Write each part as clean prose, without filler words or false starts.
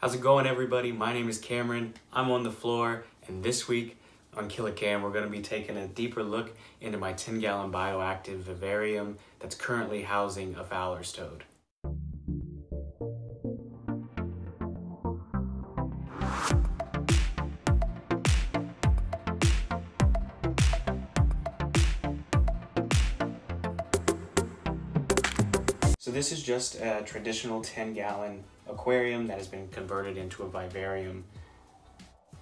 How's it going, everybody? My name is Cameron. I'm on the floor, and this week on KillaCam, we're going to be taking a deeper look into my 10-gallon bioactive vivarium that's currently housing a Fowler's toad. So this is just a traditional 10-gallon aquarium that has been converted into a vivarium.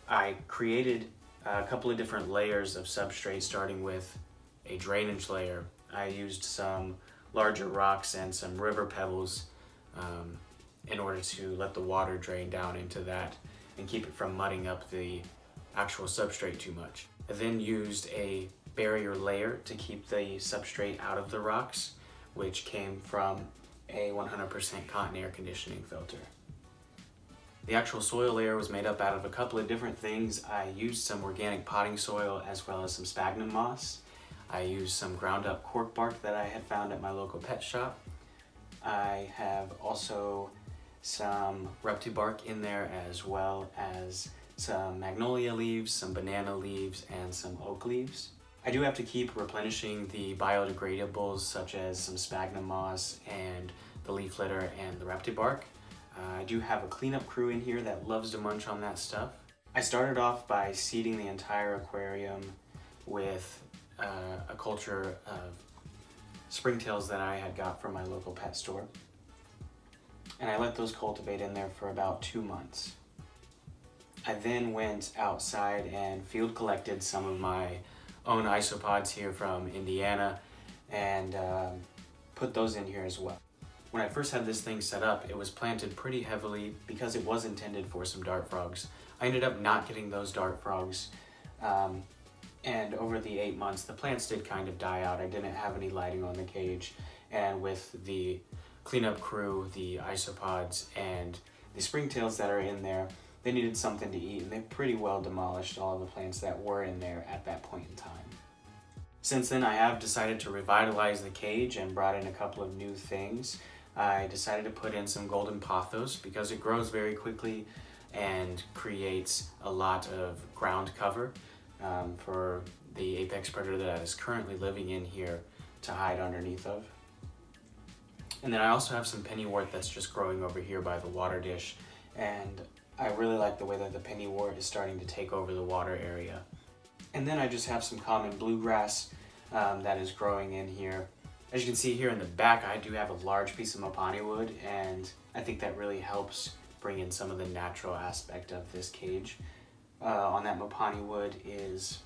I created a couple of different layers of substrate, starting with a drainage layer. I used some larger rocks and some river pebbles in order to let the water drain down into that and keep it from mudding up the actual substrate too much. I then used a barrier layer to keep the substrate out of the rocks, which came from a 100% cotton air conditioning filter. The actual soil layer was made up out of a couple of different things. I used some organic potting soil as well as some sphagnum moss. I used some ground up cork bark that I had found at my local pet shop. I have also some reptibark in there, as well as some magnolia leaves, some banana leaves, and some oak leaves. I do have to keep replenishing the biodegradables such as some sphagnum moss and the leaf litter and the reptibark. I do have a cleanup crew in here that loves to munch on that stuff. I started off by seeding the entire aquarium with a culture of springtails that I had got from my local pet store. And I let those cultivate in there for about 2 months. I then went outside and field collected some of my own isopods here from Indiana and put those in here as well. When I first had this thing set up, it was planted pretty heavily because it was intended for some dart frogs. I ended up not getting those dart frogs, and over the 8 months, the plants did kind of die out. I didn't have any lighting on the cage, and with the cleanup crew, the isopods, and the springtails that are in there, they needed something to eat, and they pretty well demolished all of the plants that were in there at that point in time. Since then, I have decided to revitalize the cage and brought in a couple of new things. I decided to put in some golden pothos because it grows very quickly and creates a lot of ground cover for the apex predator that is currently living in here to hide underneath of. And then I also have some pennywort that's just growing over here by the water dish, and I really like the way that the pennywort is starting to take over the water area. And then I just have some common bluegrass that is growing in here. As you can see here in the back, I do have a large piece of mopani wood, and I think that really helps bring in some of the natural aspect of this cage. On that mopani wood is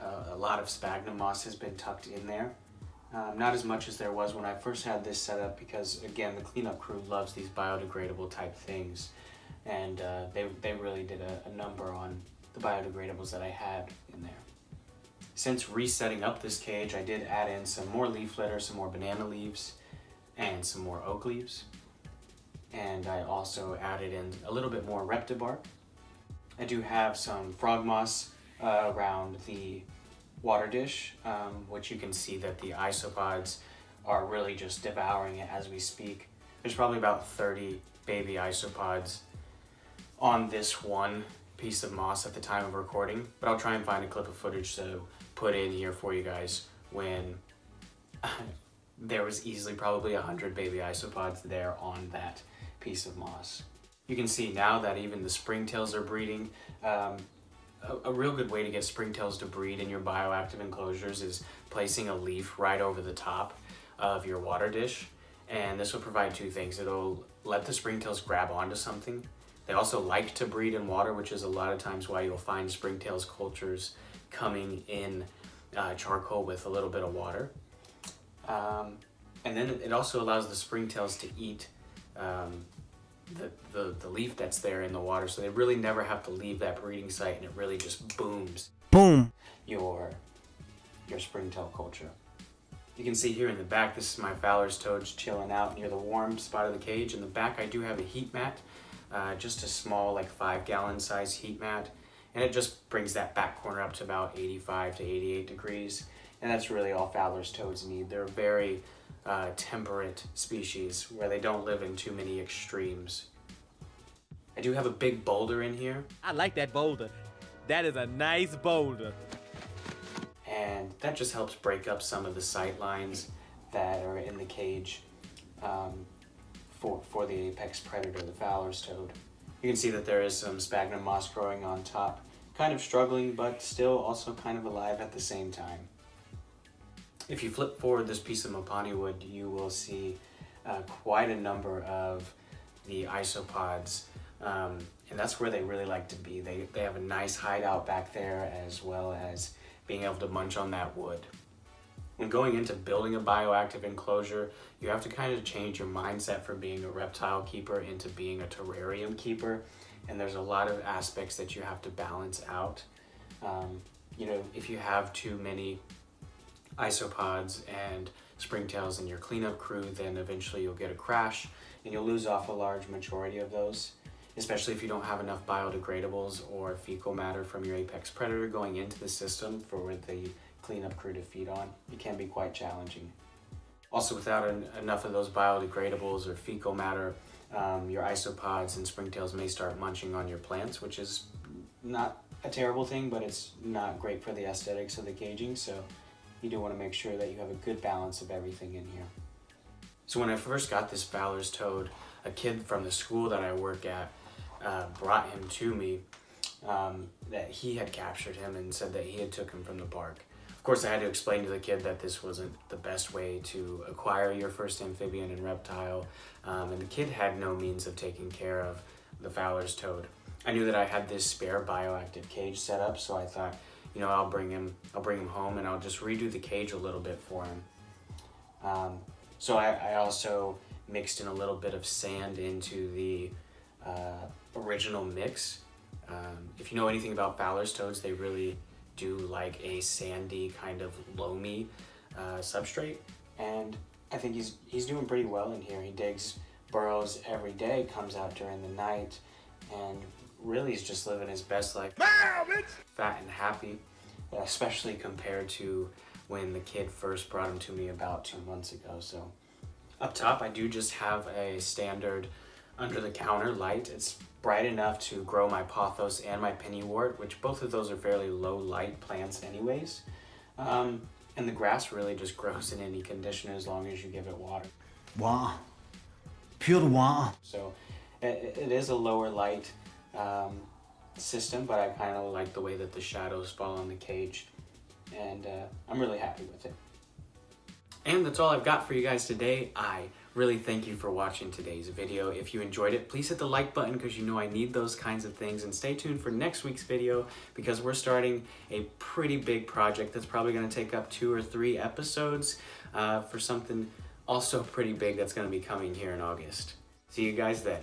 a lot of sphagnum moss has been tucked in there. Not as much as there was when I first had this set up because, again, the cleanup crew loves these biodegradable type things, and they really did a number on the biodegradables that I had in there. Since resetting up this cage, I did add in some more leaf litter, some more banana leaves, and some more oak leaves. And I also added in a little bit more reptibark. I do have some frog moss around the water dish, which you can see that the isopods are really just devouring it as we speak. There's probably about 30 baby isopods on this one piece of moss at the time of recording, but I'll try and find a clip of footage to put in here for you guys when there was easily probably 100 baby isopods there on that piece of moss. You can see now that even the springtails are breeding. A real good way to get springtails to breed in your bioactive enclosures is placing a leaf right over the top of your water dish, and this will provide two things. It'll let the springtails grab onto something. They also like to breed in water, which is a lot of times why you'll find springtails cultures coming in charcoal with a little bit of water. And then it also allows the springtails to eat the leaf that's there in the water, so they really never have to leave that breeding site, and it really just booms your springtail culture. You can see here in the back, this is my Fowler's toads chilling out near the warm spot of the cage. In the back, I do have a heat mat, just a small, like 5-gallon size heat mat, and it just brings that back corner up to about 85 to 88 degrees, and that's really all Fowler's toads need. They're a very temperate species where they don't live in too many extremes. I do have a big boulder in here. I like that boulder. That is a nice boulder. And that just helps break up some of the sight lines that are in the cage for the apex predator, the Fowler's toad. You can see that there is some sphagnum moss growing on top. Kind of struggling, but still also kind of alive at the same time. If you flip forward this piece of Mopani wood, you will see quite a number of the isopods, and that's where they really like to be. They have a nice hideout back there, as well as being able to munch on that wood. When going into building a bioactive enclosure, you have to kind of change your mindset from being a reptile keeper into being a terrarium keeper, and there's a lot of aspects that you have to balance out. You know, if you have too many isopods and springtails in your cleanup crew, then eventually you'll get a crash and you'll lose off a large majority of those, especially if you don't have enough biodegradables or fecal matter from your apex predator going into the system for the cleanup crew to feed on. It can be quite challenging. Also, without enough of those biodegradables or fecal matter, your isopods and springtails may start munching on your plants, which is not a terrible thing, but it's not great for the aesthetics of the caging, so you do want to make sure that you have a good balance of everything in here. So when I first got this Fowler's toad, a kid from the school that I work at brought him to me, that he had captured him and said that he had took him from the park. Of course, I had to explain to the kid that this wasn't the best way to acquire your first amphibian and reptile, and the kid had no means of taking care of the Fowler's toad. I knew that I had this spare bioactive cage set up, so I thought, you know, I'll bring him home and I'll just redo the cage a little bit for him. So I also mixed in a little bit of sand into the original mix. If you know anything about Fowler's toads, they really do like a sandy kind of loamy substrate, and I think he's doing pretty well in here. He digs burrows every day, comes out during the night, and really is just living his best life. Fat and happy, especially compared to when the kid first brought him to me about 2 months ago. So up top, I do just have a standard under the counter light. It's bright enough to grow my pothos and my pennywort, which both of those are fairly low light plants anyways. And the grass really just grows in any condition as long as you give it water. Wow, pure water. So it is a lower light system, but I kind of like the way that the shadows fall on the cage, and I'm really happy with it. And that's all I've got for you guys today. I really thank you for watching today's video. If you enjoyed it, please hit the like button because you know I need those kinds of things, and stay tuned for next week's video because we're starting a pretty big project that's probably going to take up 2 or 3 episodes for something also pretty big that's going to be coming here in August. See you guys then.